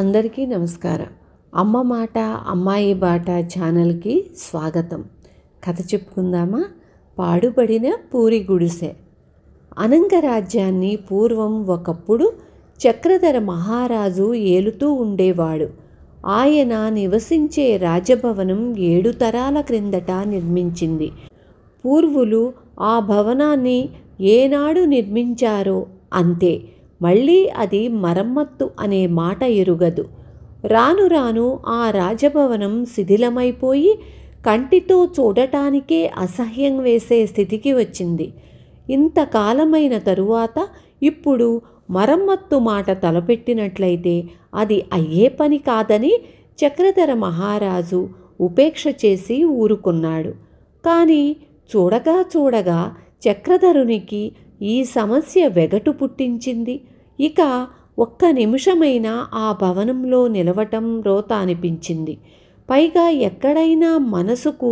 అందరికీ నమస్కారం. అమ్మ మాట అమ్మాయి బాట ఛానల్కి స్వాగతం. కథ చెప్పుకుందామా? పాడుబడిన పూరి గుడిసె. అనంగ రాజ్యాన్ని పూర్వం ఒకప్పుడు చక్రధర మహారాజు ఏలుతూ ఉండేవాడు. ఆయన నివసించే రాజభవనం 7 తరాల క్రిందట నిర్మించింది. పూర్వులు ఆ భవనాన్ని ఏనాడు నిర్మించారో అంతే, మళ్ళీ అది మరమ్మత్తు అనే మాట ఎరుగదు. రాను రాను ఆ రాజభవనం శిథిలమైపోయి కంటితో చూడటానికే అసహ్యం వేసే స్థితికి వచ్చింది. ఇంతకాలమైన తరువాత ఇప్పుడు మరమ్మత్తు మాట తలపెట్టినట్లయితే అది అయ్యే పని కాదని చక్రధర మహారాజు ఉపేక్ష చేసి ఊరుకున్నాడు. కానీ చూడగా చూడగా చక్రధరునికి ఈ సమస్య వెగటు పుట్టించింది. ఇక ఒక్క నిమిషమైనా ఆ భవనంలో నిలవటం రోత అనిపించింది. పైగా ఎక్కడైనా మనసుకు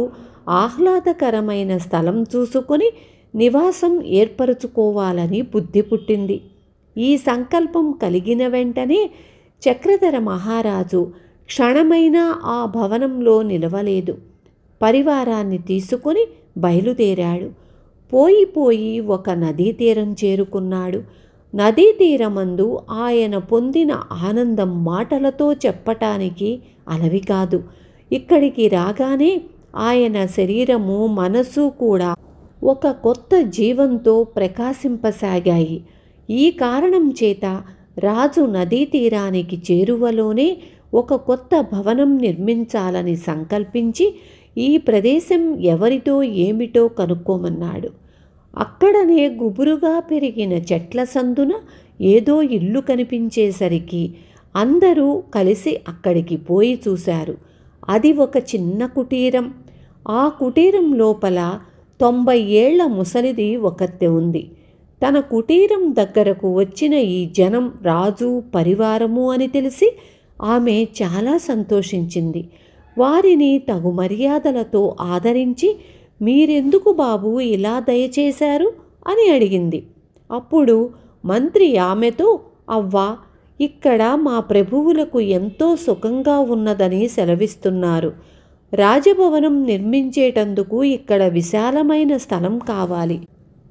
ఆహ్లాదకరమైన స్థలం చూసుకొని నివాసం ఏర్పరచుకోవాలని బుద్ధి పుట్టింది. ఈ సంకల్పం కలిగిన వెంటనే చక్రధర మహారాజు క్షణమైనా ఆ భవనంలో నిలవలేదు. పరివారాన్ని తీసుకుని బయలుదేరాడు. పోయి ఒక నదీ తీరం చేరుకున్నాడు. నదీ తీరమందు ఆయన పొందిన ఆనందం మాటలతో చెప్పటానికి అలవి కాదు. ఇక్కడికి రాగానే ఆయన శరీరము మనసు కూడా ఒక కొత్త జీవంతో ప్రకాశింపసాగాయి. ఈ కారణం చేత రాజు నదీ తీరానికి చేరువలోనే ఒక కొత్త భవనం నిర్మించాలని సంకల్పించి ఈ ప్రదేశం ఎవరితో ఏమిటో కనుక్కోమన్నాడు. అక్కడనే గుబురుగా పెరిగిన చెట్ల సందున ఏదో ఇల్లు కనిపించేసరికి అందరూ కలిసి అక్కడికి పోయి చూశారు. అది ఒక చిన్న కుటీరం. ఆ కుటీరం లోపల 90 ఏళ్ల ముసలిది ఒకత్తె ఉంది. తన కుటీరం దగ్గరకు వచ్చిన ఈ జనం రాజు పరివారము అని తెలిసి ఆమె చాలా సంతోషించింది. వారిని తగు మర్యాదలతో ఆదరించి, మీరెందుకు బాబు ఇలా దయచేశారు అని అడిగింది. అప్పుడు మంత్రి ఆమెతో, అవ్వా, ఇక్కడ మా ప్రభువులకు ఎంతో సుఖంగా ఉన్నదని సెలవిస్తున్నారు. రాజభవనం నిర్మించేటందుకు ఇక్కడ విశాలమైన స్థలం కావాలి.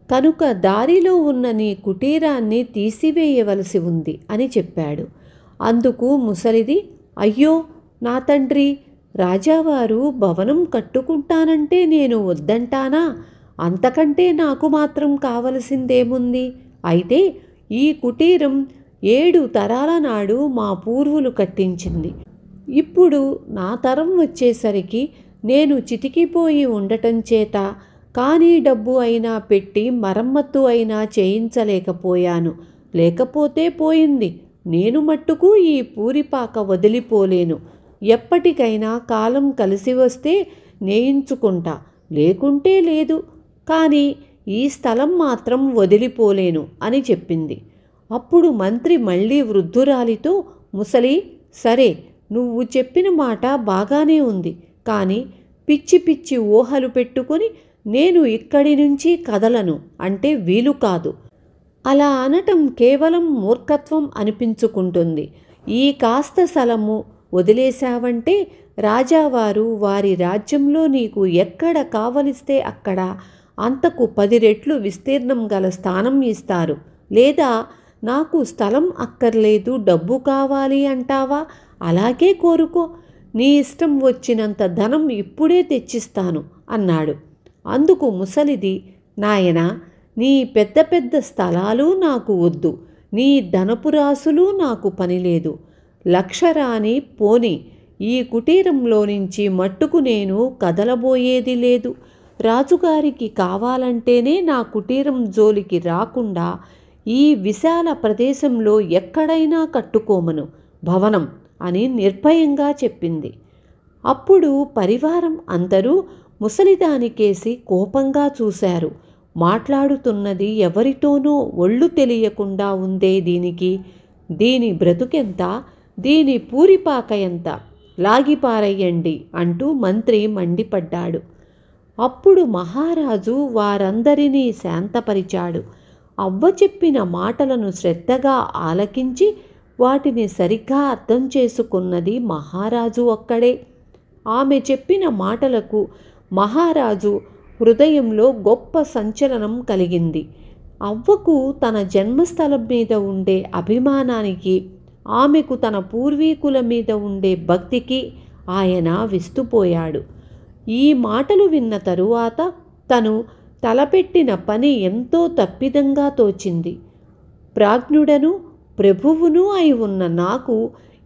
కనుక దారిలో ఉన్న నీ కుటీరాన్ని తీసివేయవలసి ఉంది అని చెప్పాడు. అందుకు ముసలిది, అయ్యో నా తండ్రి, రాజావారు భవనం కట్టుకుంటానంటే నేను వద్దంటానా? అంతకంటే నాకు మాత్రం కావలసిందేముంది? అయితే ఈ కుటీరం 7 తరాల నాడు మా పూర్వులు కట్టించింది. ఇప్పుడు నా తరం వచ్చేసరికి నేను చితికిపోయి ఉండటం చేత కానీ డబ్బు అయినా పెట్టి మరమ్మత్తు అయినా చేయించలేకపోయాను. లేకపోతే పోయింది. నేను మట్టుకు ఈ పూరిపాక వదిలిపోలేను. ఎప్పటికైనా కాలం కలిసి వస్తే నేయించుకుంటా, లేకుంటే లేదు. కానీ ఈ స్థలం మాత్రం వదిలిపోలేను అని చెప్పింది. అప్పుడు మంత్రి మళ్ళీ వృద్ధురాలితో, ముసలి, సరే, నువ్వు చెప్పిన మాట బాగానే ఉంది. కానీ పిచ్చి పిచ్చి ఊహలు పెట్టుకొని నేను ఇక్కడి నుంచి కదలను అంటే వీలు కాదు. అలా అనటం కేవలం మూర్ఖత్వం అనిపించుకుంటుంది. ఈ కాస్త స్థలము వదిలేశావంటే రాజావారు వారి రాజ్యంలో నీకు ఎక్కడ కావలిస్తే అక్కడ అంతకు 10 రెట్లు విస్తీర్ణం గల స్థానం ఇస్తారు. లేదా నాకు స్థలం అక్కర్లేదు, డబ్బు కావాలి అంటావా? అలాగే కోరుకో, నీ ఇష్టం వచ్చినంత ధనం ఇప్పుడే తెచ్చిస్తాను అన్నాడు. అందుకు ముసలిది, నాయనా, నీ పెద్ద పెద్ద స్థలాలు నాకు వద్దు, నీ ధనపురాసులు నాకు పనిలేదు. లక్షరాని పోని, ఈ కుటీరంలో నుంచి మట్టుకు నేను కదలబోయేది లేదు. రాజుగారికి కావాలంటేనే నా కుటీరం జోలికి రాకుండా ఈ విశాల ప్రదేశంలో ఎక్కడైనా కట్టుకోమను భవనం అని నిర్భయంగా చెప్పింది. అప్పుడు పరివారం అందరూ ముసలిదానికేసి కోపంగా చూశారు. మాట్లాడుతున్నది ఎవరితోనో ఒళ్ళు తెలియకుండా ఉందే దీనికి, దీని బ్రతుకెంత, దీని పూరిపాక ఎంత, లాగిపారయ్యండి అంటూ మంత్రి మండిపడ్డాడు. అప్పుడు మహారాజు వారందరినీ శాంతపరిచాడు. అవ్వ చెప్పిన మాటలను శ్రద్ధగా ఆలకించి వాటిని సరిగ్గా అర్థం చేసుకున్నది మహారాజు ఒక్కడే. ఆమె చెప్పిన మాటలకు మహారాజు హృదయంలో గొప్ప సంచలనం కలిగింది. అవ్వకు తన జన్మస్థలం మీద ఉండే అభిమానానికి, ఆమెకు తన పూర్వీకుల మీద ఉండే భక్తికి ఆయన విస్తుపోయాడు. ఈ మాటలు విన్న తరువాత తను తలపెట్టిన పని ఎంతో తప్పిదంగా తోచింది. ప్రాజ్ఞుడను ప్రభువును అయి ఉన్న నాకు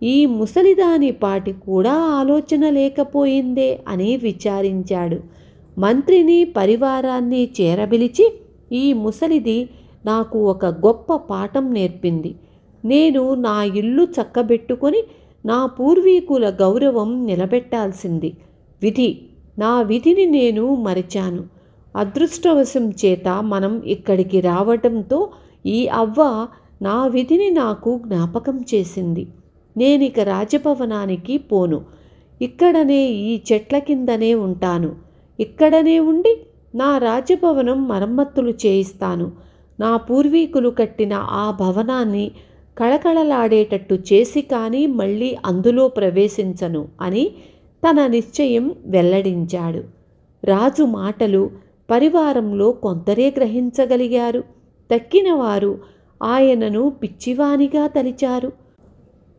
ఈ ముసలిదాని పాటి కూడా ఆలోచన లేకపోయిందే అని విచారించాడు. మంత్రిని పరివారాన్ని చేరబిలిచి, ఈ ముసలిది నాకు ఒక గొప్ప పాఠం నేర్పింది. నేను నా ఇల్లు చక్కబెట్టుకొని నా పూర్వీకుల గౌరవం నిలబెట్టాల్సింది విధి. నా విధిని నేను మరిచాను. అదృష్టవశం చేత మనం ఇక్కడికి రావటంతో ఈ అవ్వ నా విధిని నాకు జ్ఞాపకం చేసింది. నేనిక రాజభవనానికి పోను. ఇక్కడనే ఈ చెట్ల కిందనే ఉంటాను. ఇక్కడనే ఉండి నా రాజభవనం మరమ్మతులు చేయిస్తాను. నా పూర్వీకులు కట్టిన ఆ భవనాన్ని కళకళలాడేటట్టు చేసి కానీ మళ్ళీ అందులో ప్రవేశించను అని తన నిశ్చయం వెల్లడించాడు. రాజు మాటలు పరివారంలో కొందరే గ్రహించగలిగారు. తక్కినవారు ఆయనను పిచ్చివానిగా తలిచారు.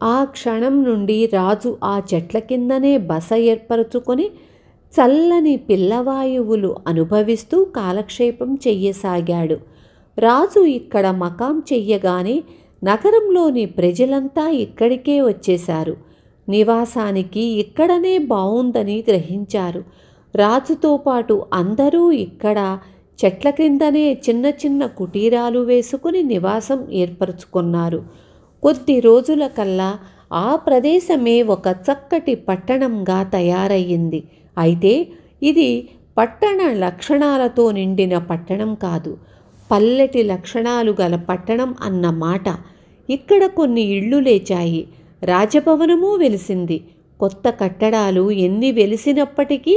ఆ క్షణం నుండి రాజు ఆ చెట్ల కిందనే బస ఏర్పరచుకొని చల్లని పిల్లవాయువులు అనుభవిస్తూ కాలక్షేపం చెయ్యసాగాడు. రాజు ఇక్కడ మకాం చెయ్యగానే నగరంలోని ప్రజలంతా ఇక్కడికే వచ్చేశారు. నివాసానికి ఇక్కడనే బావుందని గ్రహించారు. రాజుతో పాటు అందరూ ఇక్కడ చెట్ల క్రిందనే చిన్న చిన్న కుటీరాలు వేసుకుని నివాసం ఏర్పరచుకున్నారు. కొద్ది రోజుల కల్లా ఆ ప్రదేశమే ఒక చక్కటి పట్టణంగా తయారయ్యింది. అయితే ఇది పట్టణ లక్షణాలతో నిండిన పట్టణం కాదు, పల్లెటి లక్షణాలు గల పట్టణం అన్న మాట. ఇక్కడ కొన్ని ఇళ్ళు లేచాయి. రాజభవనము వెలిసింది. కొత్త కట్టడాలు ఎన్ని వెలిసినప్పటికీ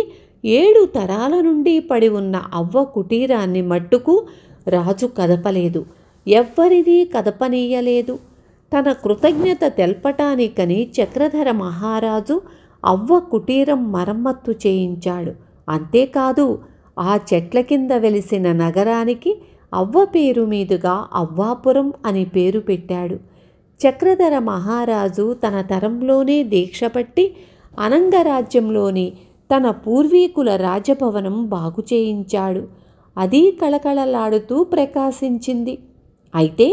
7 తరాల నుండి పడి ఉన్న అవ్వ కుటీరాన్ని మట్టుకు రాజు కదపలేదు. ఎవ్వరినీ కదపనీయలేదు. తన కృతజ్ఞత తెల్పటానికని చక్రధర మహారాజు అవ్వ కుటీరం మరమ్మత్తు చేయించాడు. అంతేకాదు, ఆ చెట్ల కింద వెలిసిన నగరానికి అవ్వ పేరు మీదుగా అవ్వాపురం అని పేరు పెట్టాడు. చక్రధర మహారాజు తన తరంలోనే దీక్షపట్టి అనంగరాజ్యంలోని తన పూర్వీకుల రాజభవనం బాగు చేయించాడు. అది కళకళలాడుతూ ప్రకాశించింది. అయితే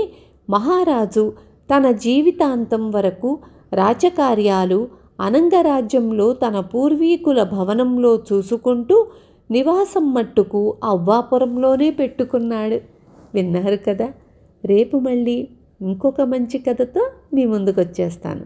మహారాజు తన జీవితాంతం వరకు రాజకార్యాలు అనంగరాజ్యంలో తన పూర్వీకుల భవనంలో చూసుకుంటూ నివాసం మట్టుకు అవ్వాపురంలోనే పెట్టుకున్నాడు. విన్నారు కదా. రేపు మళ్ళీ ఇంకొక మంచి కథతో మీ ముందుకు వచ్చేస్తాను.